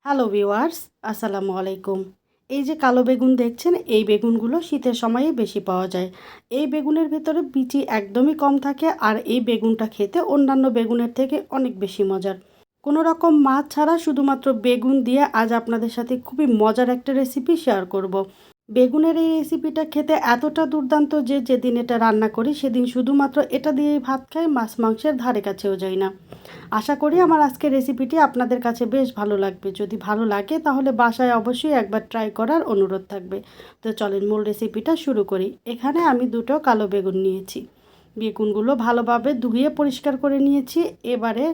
Hello viewers, আসসালামু আলাইকুম। এই যে কালো বেগুন দেখছেন, এই বেগুনগুলো শীতের সময়ে বেশি পাওয়া যায়। এই বেগুনের ভেতরে বিচি একদমই কম থাকে, আর এই বেগুনটা খেতে অন্যান্য বেগুনের থেকে অনেক বেশি মজার। কোনো রকম মাছ ছাড়া শুধুমাত্র বেগুন দিয়ে আজ আপনাদের সাথে খুবই মজার একটা রেসিপি শেয়ার করব। বেগুনের এই রেসিপিটা খেতে এতটা দুর্দান্ত যে যেদিন এটা রান্না করি সেদিন শুধুমাত্র এটা দিয়েই ভাত খাই, মাছ মাংসের ধারে কাছেও যাই না। আশা করি আমার আজকের রেসিপিটি আপনাদের কাছে বেশ ভালো লাগবে। যদি ভালো লাগে তাহলে বাসায় অবশ্যই একবার ট্রাই করার অনুরোধ থাকবে। তো চলেন মূল রেসিপিটা শুরু করি। এখানে আমি দুটো কালো বেগুন নিয়েছি। বেগুনগুলো ভালোভাবে ধুয়ে পরিষ্কার করে নিয়েছি। এবারে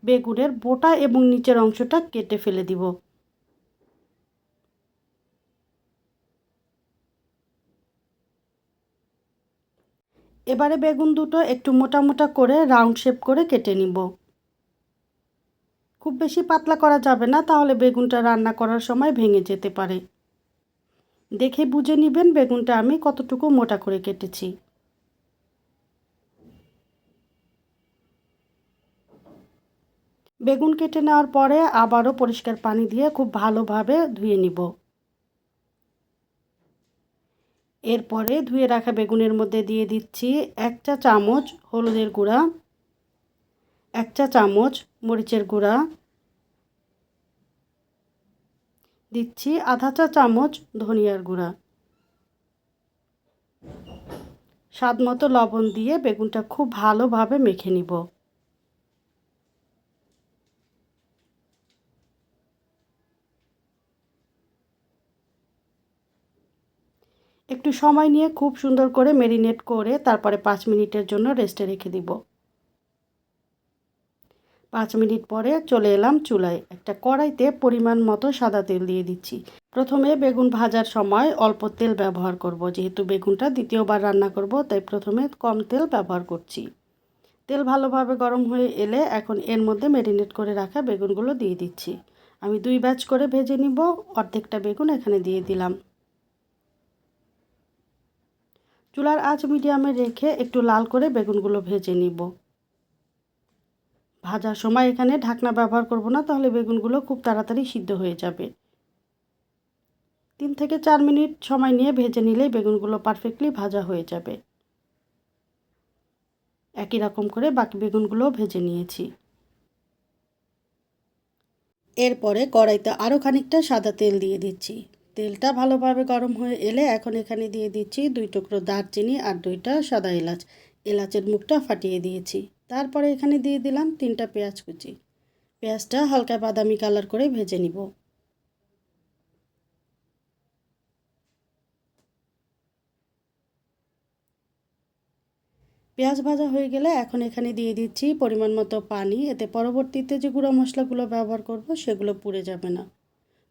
বেগুনের বোটা এবং নিচের অংশটা কেটে ফেলে দিব। এবারে বেগুন দুটো একটু মোটা মোটা করে রাউন্ড শেপ করে কেটে নিব। খুব বেশি পাতলা করা যাবে না, তাহলে বেগুনটা রান্না করার সময় ভেঙে যেতে পারে। দেখে বুঝে নেবেন বেগুনটা আমি কতটুকু মোটা করে কেটেছি। বেগুন কেটে নেওয়ার পরে আবারও পরিষ্কার পানি দিয়ে খুব ভালোভাবে ধুয়ে নিব। এরপরে ধুয়ে রাখা বেগুনের মধ্যে দিয়ে দিচ্ছি 1 চা চামচ হলুদের গুঁড়া, 1 চা চামচ মরিচের গুঁড়া, দিচ্ছি আধা চা চামচ ধনিয়ার গুঁড়া, স্বাদ মতো লবণ দিয়ে বেগুনটা খুব ভালোভাবে মেখে নিব। একটু সময় নিয়ে খুব সুন্দর করে ম্যারিনেট করে তারপরে 5 মিনিটের জন্য রেস্টে রেখে দিব। 5 মিনিট পরে চলে এলাম চুলায়। একটা কড়াইতে পরিমাণ মতো সাদা তেল দিয়ে দিচ্ছি। প্রথমে বেগুন ভাজার সময় অল্প তেল ব্যবহার করব, যেহেতু বেগুনটা দ্বিতীয়বার রান্না করব, তাই প্রথমে কম তেল ব্যবহার করছি। তেল ভালোভাবে গরম হয়ে এলে এখন এর মধ্যে ম্যারিনেট করে রাখা বেগুনগুলো দিয়ে দিচ্ছি। আমি 2 ব্যাচ করে ভেজে নিব। অর্ধেকটা বেগুন এখানে দিয়ে দিলাম। চুলার আঁচ মিডিয়ামে রেখে একটু লাল করে বেগুনগুলো ভেজে নিব। ভাজার সময় এখানে ঢাকনা ব্যবহার করব না, তাহলে বেগুনগুলো খুব তাড়াতাড়ি সিদ্ধ হয়ে যাবে। 3 থেকে 4 মিনিট সময় নিয়ে ভেজে নিলেই বেগুনগুলো পারফেক্টলি ভাজা হয়ে যাবে। একই রকম করে বাকি বেগুনগুলোও ভেজে নিয়েছি। এরপরে কড়াইতে আরও খানিকটা সাদা তেল দিয়ে দিচ্ছি। তেলটা ভালোভাবে গরম হয়ে এলে এখন এখানে দিয়ে দিচ্ছি 2 টুকরো দারচিনি আর 2টা সাদা এলাচ। এলাচের মুখটা ফাটিয়ে দিয়েছি। তারপরে এখানে দিয়ে দিলাম 3টা পেঁয়াজ কুচি। পেঁয়াজটা হালকা বাদামি কালার করে ভেজে নিব। পেঁয়াজ ভাজা হয়ে গেলে এখন এখানে দিয়ে দিচ্ছি পরিমাণ মতো পানি। এতে পরবর্তীতে যে গুঁড়ো মশলাগুলো ব্যবহার করব সেগুলো পুড়ে যাবে না।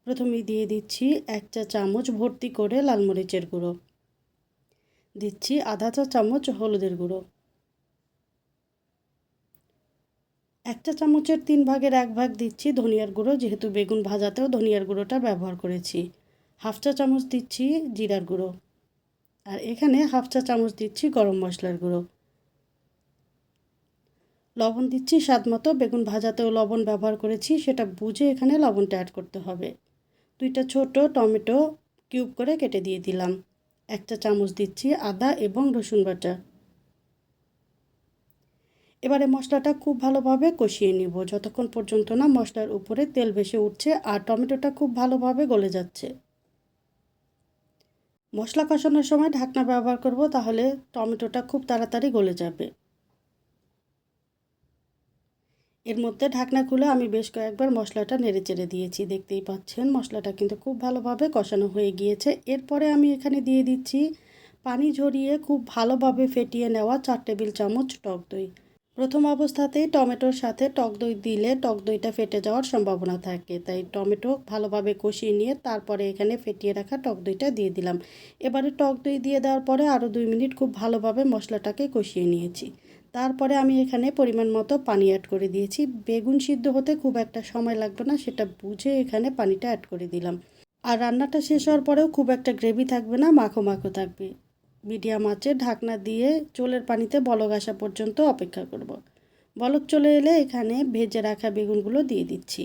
প্রথমেই দিয়ে দিচ্ছি 1 চা চামচ ভর্তি করে লাল মরিচের গুঁড়ো, দিচ্ছি আধা চা চামচ হলুদের গুঁড়ো, 1 চা চামচের 3 ভাগের 1 ভাগ দিচ্ছি ধনিয়ার গুঁড়ো, যেহেতু বেগুন ভাজাতেও ধনিয়ার গুঁড়োটা ব্যবহার করেছি। হাফ চা চামচ দিচ্ছি জিরার গুঁড়ো, আর এখানে হাফ চা চামচ দিচ্ছি গরম মশলার গুঁড়ো। লবণ দিচ্ছি স্বাদ মতো। বেগুন ভাজাতেও লবণ ব্যবহার করেছি, সেটা বুঝে এখানে লবণটা অ্যাড করতে হবে। 2টা ছোট টমেটো কিউব করে কেটে দিয়ে দিলাম। 1 চা চামচ দিচ্ছি আদা এবং রসুন বাটা। এবারে মশলাটা খুব ভালোভাবে কষিয়ে নিব, যতক্ষণ পর্যন্ত না মশলার উপরে তেল ভেসে উঠছে আর টমেটোটা খুব ভালোভাবে গলে যাচ্ছে। মশলা কষানোর সময় ঢাকনা ব্যবহার করব, তাহলে টমেটোটা খুব তাড়াতাড়ি গলে যাবে। এর মধ্যে ঢাকনা খুলে আমি বেশ কয়েকবার মশলাটা নেড়েচেড়ে দিয়েছি। দেখতেই পাচ্ছেন মশলাটা কিন্তু খুব ভালোভাবে কষানো হয়ে গিয়েছে। এরপরে আমি এখানে দিয়ে দিচ্ছি পানি ঝরিয়ে খুব ভালোভাবে ফেটিয়ে নেওয়া 4 টেবিল চামচ টক দই। প্রথম অবস্থাতেই টমেটোর সাথে টক দই দিলে টক দইটা ফেটে যাওয়ার সম্ভাবনা থাকে, তাই টমেটো ভালোভাবে কষিয়ে নিয়ে তারপরে এখানে ফেটিয়ে রাখা টক দইটা দিয়ে দিলাম। এবারে টক দই দিয়ে দেওয়ার পরে আরও 2 মিনিট খুব ভালোভাবে মশলাটাকে কষিয়ে নিয়েছি। তারপরে আমি এখানে পরিমাণ মতো পানি অ্যাড করে দিয়েছি। বেগুন সিদ্ধ হতে খুব একটা সময় লাগবে না, সেটা বুঝে এখানে পানিটা অ্যাড করে দিলাম। আর রান্নাটা শেষ হওয়ার পরেও খুব একটা গ্রেভি থাকবে না, মাখো মাখো থাকবে। মিডিয়াম আঁচে ঢাকনা দিয়ে চুলের পানিতে বলক আসা পর্যন্ত অপেক্ষা করব। বলক চলে এলে এখানে ভেজে রাখা বেগুনগুলো দিয়ে দিচ্ছি।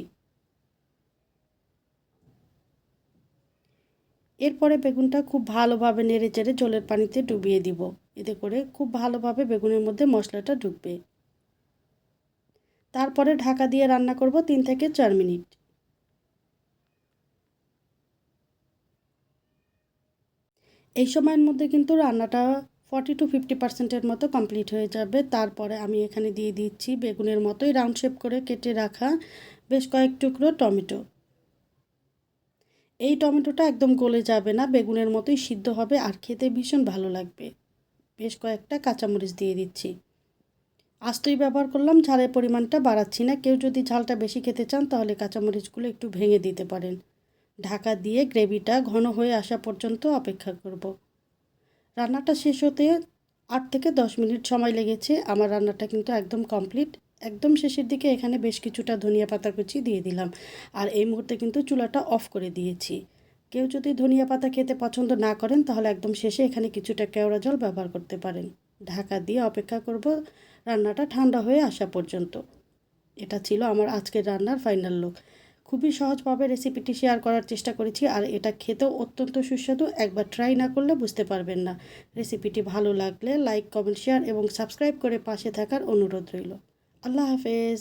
এরপরে বেগুনটা খুব ভালোভাবে নেড়েচেড়ে জলের পানিতে ডুবিয়ে দিব। এতে করে খুব ভালোভাবে বেগুনের মধ্যে মশলাটা ঢুকবে। তারপরে ঢাকা দিয়ে রান্না করব 3 থেকে 4 মিনিট। এই সময়ের মধ্যে কিন্তু রান্নাটা 40-50% মতো কমপ্লিট হয়ে যাবে। তারপরে আমি এখানে দিয়ে দিচ্ছি বেগুনের মতোই রাউন্ড শেপ করে কেটে রাখা বেশ কয়েক টুকরো টমেটো। এই টমেটোটা একদম গলে যাবে না, বেগুনের মতোই সিদ্ধ হবে আর খেতে ভীষণ ভালো লাগবে। বেশ কয়েকটা কাঁচামরিচ দিয়ে দিচ্ছি। আস্তই ব্যবহার করলাম, ঝালের পরিমাণটা বাড়াচ্ছি না। কেউ যদি ঝালটা বেশি খেতে চান তাহলে কাঁচামরিচগুলো একটু ভেঙে দিতে পারেন। ঢাকা দিয়ে গ্রেভিটা ঘন হয়ে আসা পর্যন্ত অপেক্ষা করব। রান্নাটা শেষ হতে 8 থেকে 10 মিনিট সময় লেগেছে। আমার রান্নাটা কিন্তু একদম কমপ্লিট। একদম শেষের দিকে এখানে বেশ কিছুটা ধনিয়া পাতা কুচি দিয়ে দিলাম। আর এই মুহূর্তে কিন্তু চুলাটা অফ করে দিয়েছি। কেউ যদি ধনিয়া পাতা খেতে পছন্দ না করেন তাহলে একদম শেষে এখানে কিছুটা কেওড়া জল ব্যবহার করতে পারেন। ঢাকা দিয়ে অপেক্ষা করব রান্নাটা ঠান্ডা হয়ে আসা পর্যন্ত। এটা ছিল আমার আজকের রান্নার ফাইনাল লুক। খুবই সহজভাবে রেসিপিটি শেয়ার করার চেষ্টা করেছি আর এটা খেতেও অত্যন্ত সুস্বাদু। একবার ট্রাই না করলে বুঝতে পারবেন না। রেসিপিটি ভালো লাগলে লাইক, কমেন্ট, শেয়ার এবং সাবস্ক্রাইব করে পাশে থাকার অনুরোধ রইল। আল্লাহ হাফেজ।